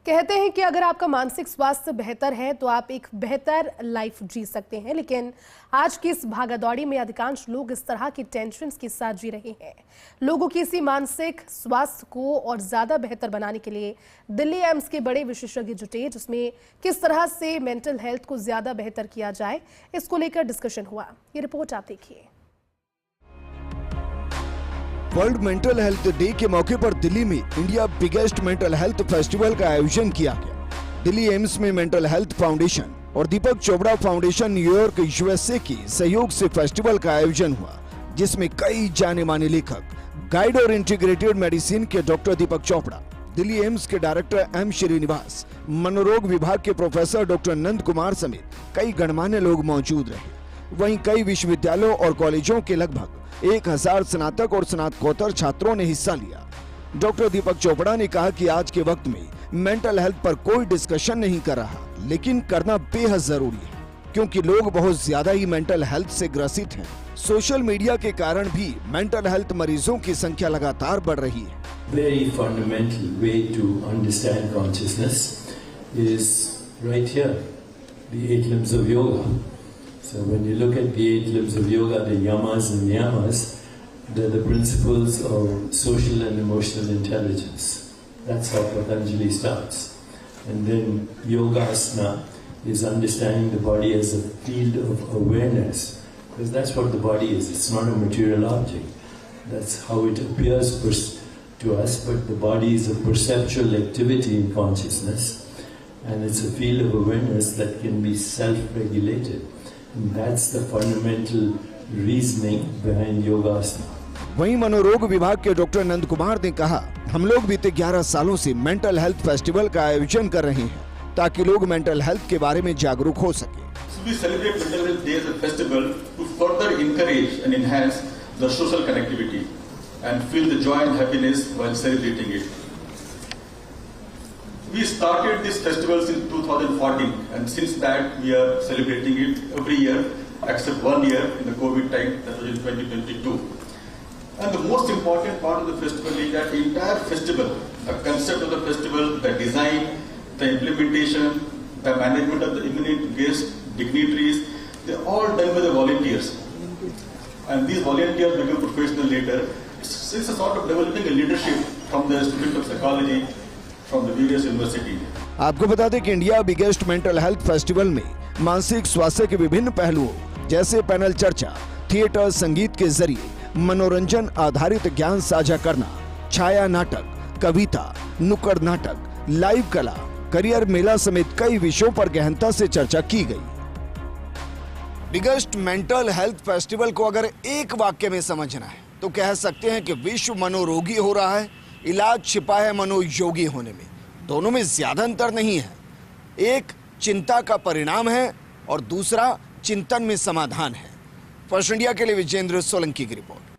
कहते हैं कि अगर आपका मानसिक स्वास्थ्य बेहतर है तो आप एक बेहतर लाइफ जी सकते हैं, लेकिन आज की इस भागादौड़ी में अधिकांश लोग इस तरह की टेंशन के साथ जी रहे हैं। लोगों की इसी मानसिक स्वास्थ्य को और ज्यादा बेहतर बनाने के लिए दिल्ली एम्स के बड़े विशेषज्ञ जुटे, जिसमें किस तरह से मेंटल हेल्थ को ज्यादा बेहतर किया जाए, इसको लेकर डिस्कशन हुआ। ये रिपोर्ट आप देखिए। वर्ल्ड मेंटल हेल्थ डे के मौके पर दिल्ली में India biggest mental health festival का आयोजन किया गया। दिल्ली एम्स में मेंटल हेल्थ फाउंडेशन और दीपक चोपड़ा फाउंडेशन न्यूयॉर्क यूएसए की सहयोग से फेस्टिवल का आयोजन हुआ, जिसमें कई जाने माने लेखक, गाइड और इंटीग्रेटेड मेडिसिन के डॉक्टर दीपक चोपड़ा, दिल्ली एम्स के डायरेक्टर एम श्रीनिवास, मनोरोग विभाग के प्रोफेसर डॉक्टर नंद कुमार समेत कई गणमान्य लोग मौजूद रहे। वहीं कई विश्वविद्यालयों और कॉलेजों के लगभग 1000 स्नातक और स्नातकोत्तर छात्रों ने हिस्सा लिया। डॉक्टर दीपक चोपड़ा ने कहा कि आज के वक्त में मेंटल हेल्थ पर कोई डिस्कशन नहीं कर रहा, लेकिन करना बेहद जरूरी है, क्योंकि लोग बहुत ज्यादा ही मेंटल हेल्थ से ग्रसित हैं। सोशल मीडिया के कारण भी मेंटल हेल्थ मरीजों की संख्या लगातार बढ़ रही है। Very fundamental way to understand consciousness is right here, the 8 limbs of yoga. So when you look at the 8 limbs of yoga, the yamas and niyamas, they're the principles of social and emotional intelligence. That's how Patanjali starts. And then yogasana is understanding the body as a field of awareness, because that's what the body is. It's not a material object. That's how it appears to us, but the body is a perceptual activity in consciousness, and it's a field of awareness that can be self-regulated. And that's the fundamental reasoning behind yogasana. वहीं मनोरोग विभाग के doctor Nand Kumar ने कहा, हम लोग बीते 11 सालों से मेंटल हेल्थ फेस्टिवल का आयोजन कर रहे हैं, ताकि लोग मेंटल हेल्थ के बारे में जागरूक हो सके। We celebrate Mental Health Day as a festival to further encourage and enhance the social connectivity and feel the joy and happiness while celebrating it. We started this festival since 2014, and since that we are celebrating it every year except 1 year in the COVID time, that was in 2022. And the most important part of the festival is that the entire festival, the concept of the festival, the design, the implementation, the management of the eminent guests, dignitaries, they're all done by the volunteers. And these volunteers become professional later. It's a sort of developing a leadership from the student of psychology from the various universities. आपको बता दें कि India biggest mental health festival में मानसिक स्वास्थ्य के विभिन्न पहलुओं जैसे पैनल चर्चा, थिएटर, संगीत के जरिए मनोरंजन आधारित ज्ञान साझा करना, छाया नाटक, कविता, नुक्कड़ नाटक, लाइव कला, करियर मेला समेत कई विषयों पर गहनता से चर्चा की गई। बिगेस्ट मेंटल हेल्थ फेस्टिवल को अगर एक वाक्य में समझना है तो कह सकते हैं कि विश्व मनोरोगी हो रहा है, इलाज छिपा है मनोयोगी होने में। दोनों में ज्यादा अंतर नहीं है। एक चिंता का परिणाम है और दूसरा चिंतन में समाधान है। फर्स्ट इंडिया के लिए विजेंद्र सोलंकी की रिपोर्ट।